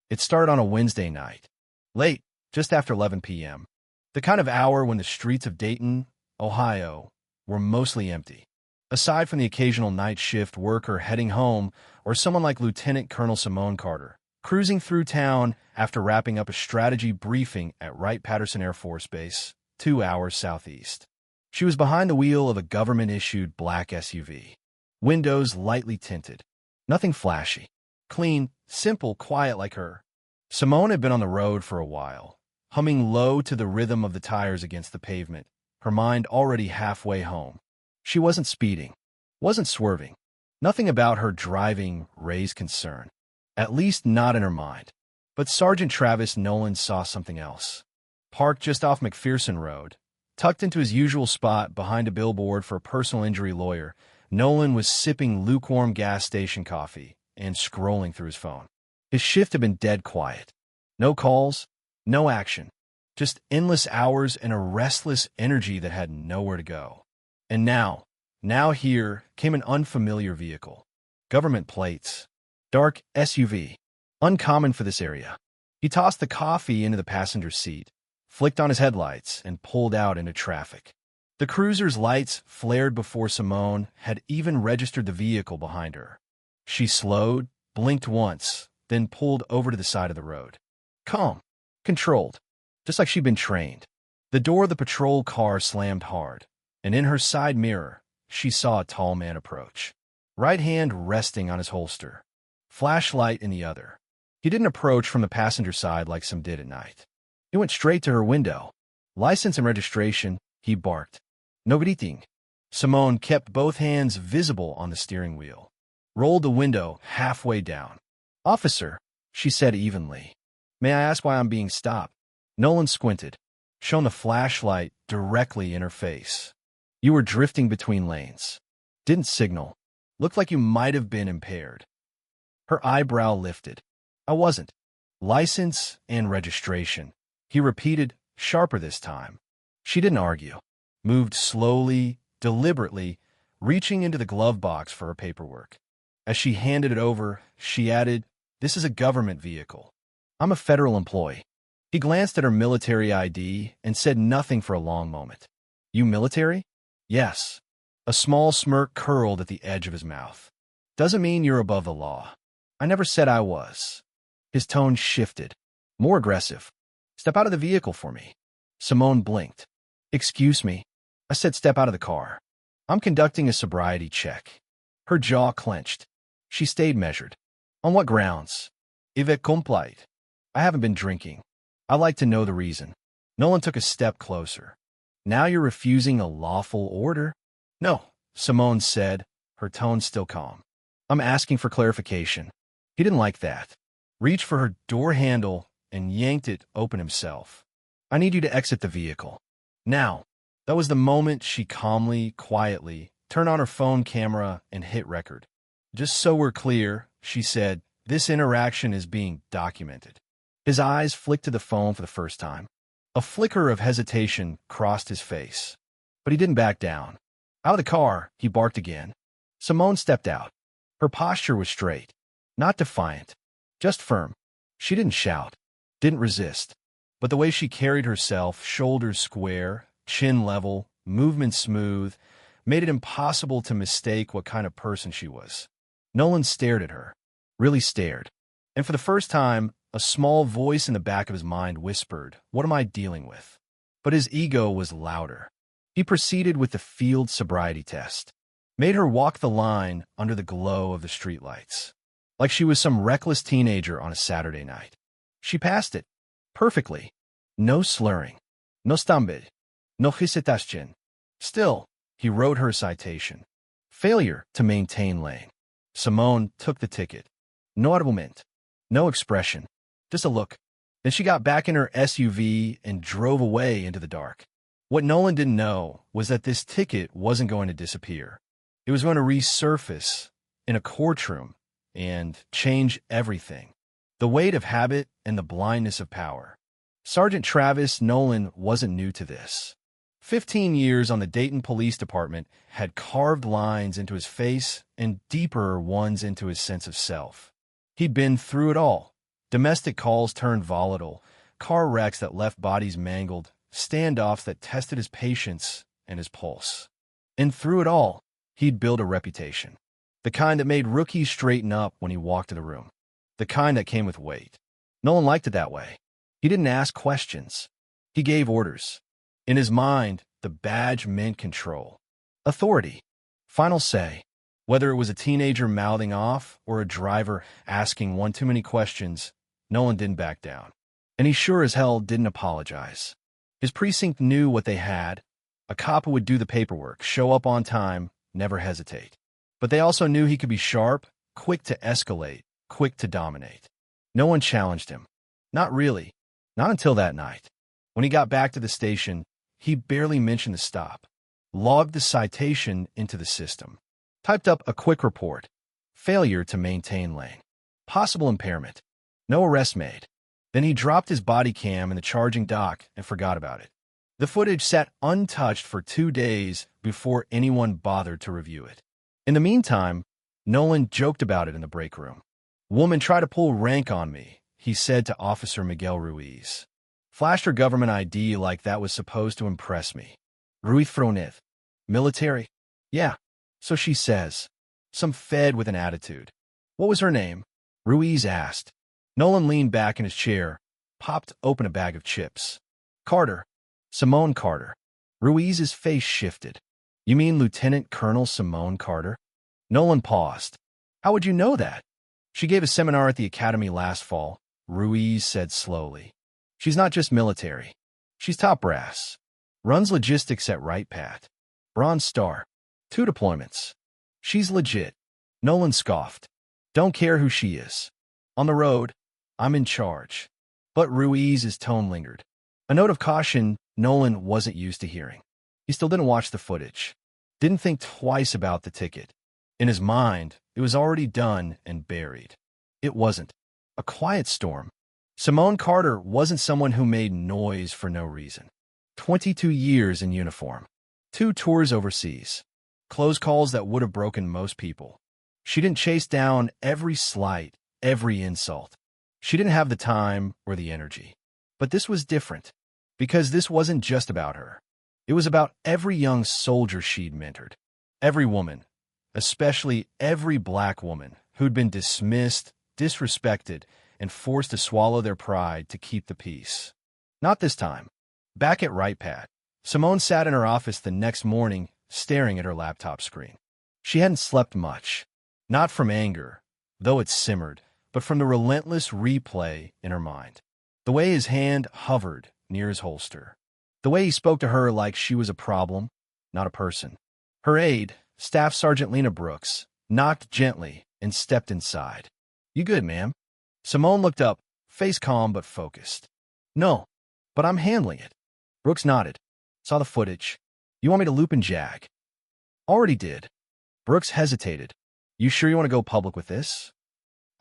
It started on a Wednesday night, late, just after 11 p.m., the kind of hour when the streets of Dayton, Ohio, were mostly empty. Aside from the occasional night shift worker heading home or someone like Lieutenant Colonel Simone Carter, cruising through town after wrapping up a strategy briefing at Wright-Patterson Air Force Base, 2 hours southeast. She was behind the wheel of a government-issued black SUV. Windows lightly tinted. Nothing flashy. Clean, simple, quiet like her. Simone had been on the road for a while, humming low to the rhythm of the tires against the pavement, her mind already halfway home. She wasn't speeding, wasn't swerving. Nothing about her driving raised concern, at least not in her mind. But Sergeant Travis Nolan saw something else. Parked just off McPherson Road, tucked into his usual spot behind a billboard for a personal injury lawyer, Nolan was sipping lukewarm gas station coffee and scrolling through his phone. His shift had been dead quiet. No calls, no action. Just endless hours and a restless energy that had nowhere to go. And now here came an unfamiliar vehicle. Government plates. Dark SUV. Uncommon for this area. He tossed the coffee into the passenger seat, flicked on his headlights, and pulled out into traffic. The cruiser's lights flared before Simone had even registered the vehicle behind her. She slowed, blinked once, then pulled over to the side of the road. Calm, controlled, just like she'd been trained. The door of the patrol car slammed hard, and in her side mirror, she saw a tall man approach. Right hand resting on his holster, flashlight in the other. He didn't approach from the passenger side like some did at night. He went straight to her window. License and registration, he barked. No griting. Simone kept both hands visible on the steering wheel. Rolled the window halfway down. Officer, she said evenly. May I ask why I'm being stopped? Nolan squinted, shone the flashlight directly in her face. You were drifting between lanes. Didn't signal. Looked like you might have been impaired. Her eyebrow lifted. I wasn't. License and registration, he repeated, sharper this time. She didn't argue. Moved slowly, deliberately, reaching into the glove box for her paperwork. As she handed it over, she added, This is a government vehicle. I'm a federal employee. He glanced at her military ID and said nothing for a long moment. You military? Yes. A small smirk curled at the edge of his mouth. Doesn't mean you're above the law. I never said I was. His tone shifted, more aggressive. Step out of the vehicle for me. Simone blinked. Excuse me. I said step out of the car. I'm conducting a sobriety check. Her jaw clenched. She stayed measured. On what grounds? Avec complied. I haven't been drinking. I'd like to know the reason. Nolan took a step closer. Now you're refusing a lawful order? No, Simone said, her tone still calm. I'm asking for clarification. He didn't like that. Reached for her door handle and yanked it open himself. I need you to exit the vehicle. Now. That was the moment she calmly, quietly turned on her phone camera and hit record. Just so we're clear, she said, this interaction is being documented. His eyes flicked to the phone for the first time. A flicker of hesitation crossed his face. But he didn't back down. Out of the car, he barked again. Simone stepped out. Her posture was straight, not defiant, just firm. She didn't shout, didn't resist. But the way she carried herself, shoulders square, chin level, movement smooth, made it impossible to mistake what kind of person she was. Nolan stared at her, really stared. And for the first time, a small voice in the back of his mind whispered, what am I dealing with? But his ego was louder. He proceeded with the field sobriety test. Made her walk the line under the glow of the streetlights, like she was some reckless teenager on a Saturday night. She passed it, perfectly. No slurring, no stumble, no hesitation. Still, he wrote her a citation. Failure to maintain lane. Simone took the ticket. No argument, no expression, just a look. Then she got back in her SUV and drove away into the dark. What Nolan didn't know was that this ticket wasn't going to disappear. It was going to resurface in a courtroom and change everything. The weight of habit and the blindness of power. Sergeant Travis Nolan wasn't new to this. 15 years on the Dayton Police Department had carved lines into his face and deeper ones into his sense of self. He'd been through it all. Domestic calls turned volatile, car wrecks that left bodies mangled, standoffs that tested his patience and his pulse. And through it all, he'd built a reputation. The kind that made rookies straighten up when he walked in the room. The kind that came with weight. Nolan liked it that way. He didn't ask questions. He gave orders. In his mind, the badge meant control. Authority. Final say. Whether it was a teenager mouthing off or a driver asking one too many questions, Nolan didn't back down. And he sure as hell didn't apologize. His precinct knew what they had. A cop who would do the paperwork, show up on time, never hesitate. But they also knew he could be sharp, quick to escalate, quick to dominate. No one challenged him. Not really. Not until that night. When he got back to the station, he barely mentioned the stop. Logged the citation into the system. Typed up a quick report. Failure to maintain lane. Possible impairment. No arrest made. Then he dropped his body cam in the charging dock and forgot about it. The footage sat untouched for 2 days before anyone bothered to review it. In the meantime, Nolan joked about it in the break room. "Woman tried to pull rank on me," he said to Officer Miguel Ruiz. "Flashed her government ID like that was supposed to impress me." Ruiz Fronith. "Military?" "Yeah. So she says." Some fed with an attitude. "What was her name?" Ruiz asked. Nolan leaned back in his chair, popped open a bag of chips. "Carter. Simone Carter." Ruiz's face shifted. "You mean Lieutenant Colonel Simone Carter?" Nolan paused. "How would you know that?" "She gave a seminar at the academy last fall," Ruiz said slowly. "She's not just military. She's top brass. Runs logistics at Right Pat. Bronze Star. 2 deployments. She's legit." Nolan scoffed. "Don't care who she is. On the road, I'm in charge." But Ruiz's tone lingered. A note of caution Nolan wasn't used to hearing. He still didn't watch the footage. Didn't think twice about the ticket. In his mind, it was already done and buried. It wasn't. A quiet storm. Simone Carter wasn't someone who made noise for no reason. 22 years in uniform. 2 tours overseas. Close calls that would have broken most people. She didn't chase down every slight, every insult. She didn't have the time or the energy. But this was different. Because this wasn't just about her. It was about every young soldier she'd mentored. Every woman. Especially every black woman who'd been dismissed, disrespected, and forced to swallow their pride to keep the peace. Not this time. Back at Right Pat, Simone sat in her office the next morning, staring at her laptop screen. She hadn't slept much. Not from anger, though it simmered, but from the relentless replay in her mind. The way his hand hovered near his holster. The way he spoke to her like she was a problem, not a person. Her aide, Staff Sergeant Lena Brooks, knocked gently and stepped inside. "You good, ma'am?" Simone looked up, face calm but focused. "No, but I'm handling it." Brooks nodded. "Saw the footage. You want me to loop and jag?" "Already did." Brooks hesitated. "You sure you want to go public with this?"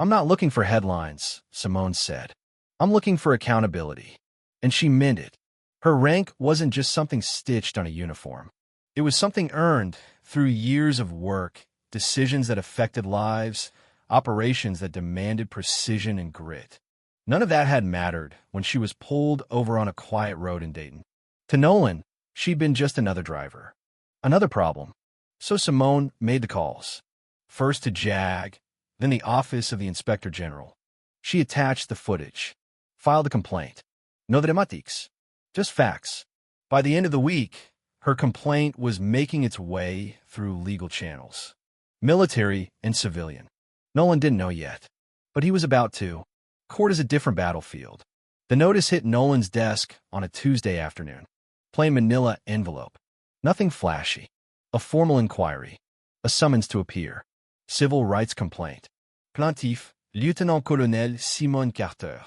"I'm not looking for headlines," Simone said. "I'm looking for accountability." And she meant it. Her rank wasn't just something stitched on a uniform. It was something earned through years of work, decisions that affected lives, operations that demanded precision and grit. None of that had mattered when she was pulled over on a quiet road in Dayton. To Nolan, she'd been just another driver. Another problem. So Simone made the calls. First to JAG, then the Office of the Inspector General. She attached the footage. Filed a complaint. No dramatiques. Just facts. By the end of the week, her complaint was making its way through legal channels. Military and civilian. Nolan didn't know yet. But he was about to. Court is a different battlefield. The notice hit Nolan's desk on a Tuesday afternoon. Plain manila envelope. Nothing flashy. A formal inquiry. A summons to appear. Civil rights complaint. Plaintif, Lieutenant-Colonel Simone Carter.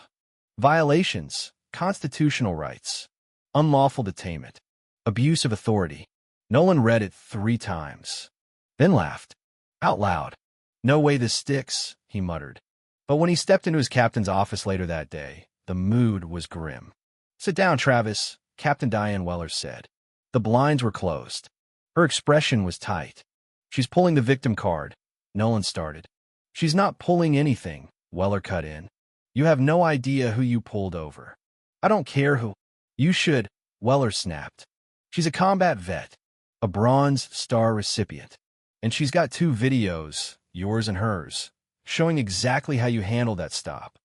Violations. Constitutional rights. Unlawful detainment. Abuse of authority. Nolan read it 3 times. Then laughed. Out loud. "No way this sticks," he muttered. But when he stepped into his captain's office later that day, the mood was grim. "Sit down, Travis," Captain Diane Weller said. The blinds were closed. Her expression was tight. "She's pulling the victim card," Nolan started. "She's not pulling anything," Weller cut in. You have no idea who you pulled over. I don't care who. You should, Weller snapped. She's a combat vet, a Bronze Star recipient, and she's got 2 videos, yours and hers, showing exactly how you handled that stop.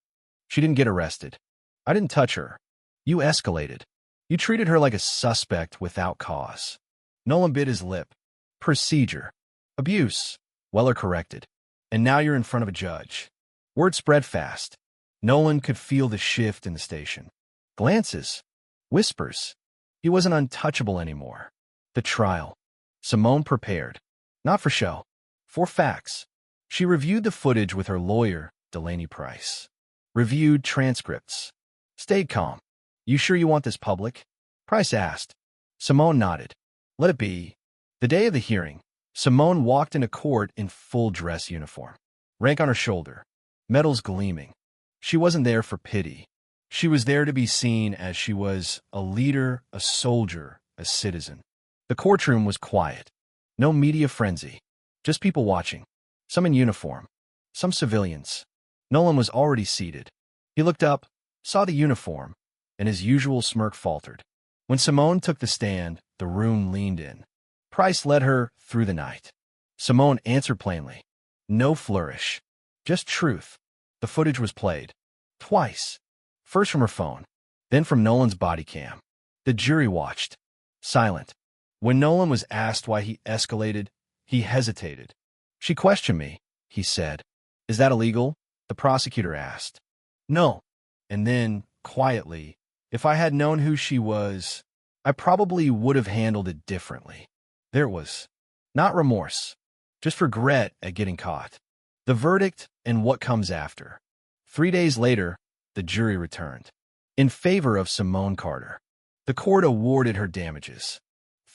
She didn't get arrested. I didn't touch her. You escalated. You treated her like a suspect without cause. Nolan bit his lip. Procedure. Abuse, Weller corrected. And now you're in front of a judge. Word spread fast. Nolan could feel the shift in the station. Glances. Whispers. He wasn't untouchable anymore. The trial. Simone prepared. Not for show. For facts. She reviewed the footage with her lawyer, Delaney Price. Reviewed transcripts. Stayed calm. You sure you want this public? Price asked. Simone nodded. Let it be. The day of the hearing, Simone walked into court in full dress uniform. Rank on her shoulder. Medals gleaming. She wasn't there for pity. She was there to be seen as she was a leader, a soldier, a citizen. The courtroom was quiet. No media frenzy. Just people watching. Some in uniform. Some civilians. Nolan was already seated. He looked up, saw the uniform, and his usual smirk faltered. When Simone took the stand, the room leaned in. Price led her through the night. Simone answered plainly. No flourish. Just truth. The footage was played. Twice. First from her phone, then from Nolan's body cam. The jury watched. Silent. When Nolan was asked why he escalated, he hesitated. She questioned me, he said. Is that illegal? The prosecutor asked. No. And then, quietly, if I had known who she was, I probably would have handled it differently. There it was. Not remorse. Just regret at getting caught. The verdict and what comes after. 3 days later, the jury returned. In favor of Simone Carter. The court awarded her damages.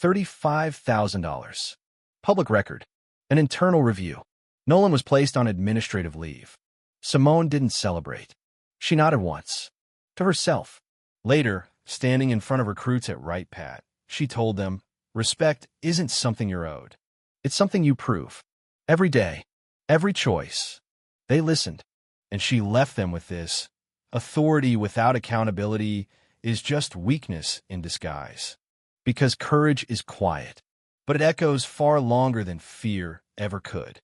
$35,000. Public record. An internal review. Nolan was placed on administrative leave. Simone didn't celebrate. She nodded once. To herself. Later, standing in front of recruits at Right Pat, she told them, respect isn't something you're owed. It's something you prove. Every day. Every choice. They listened. And she left them with this. Authority without accountability is just weakness in disguise. Because courage is quiet, but it echoes far longer than fear ever could.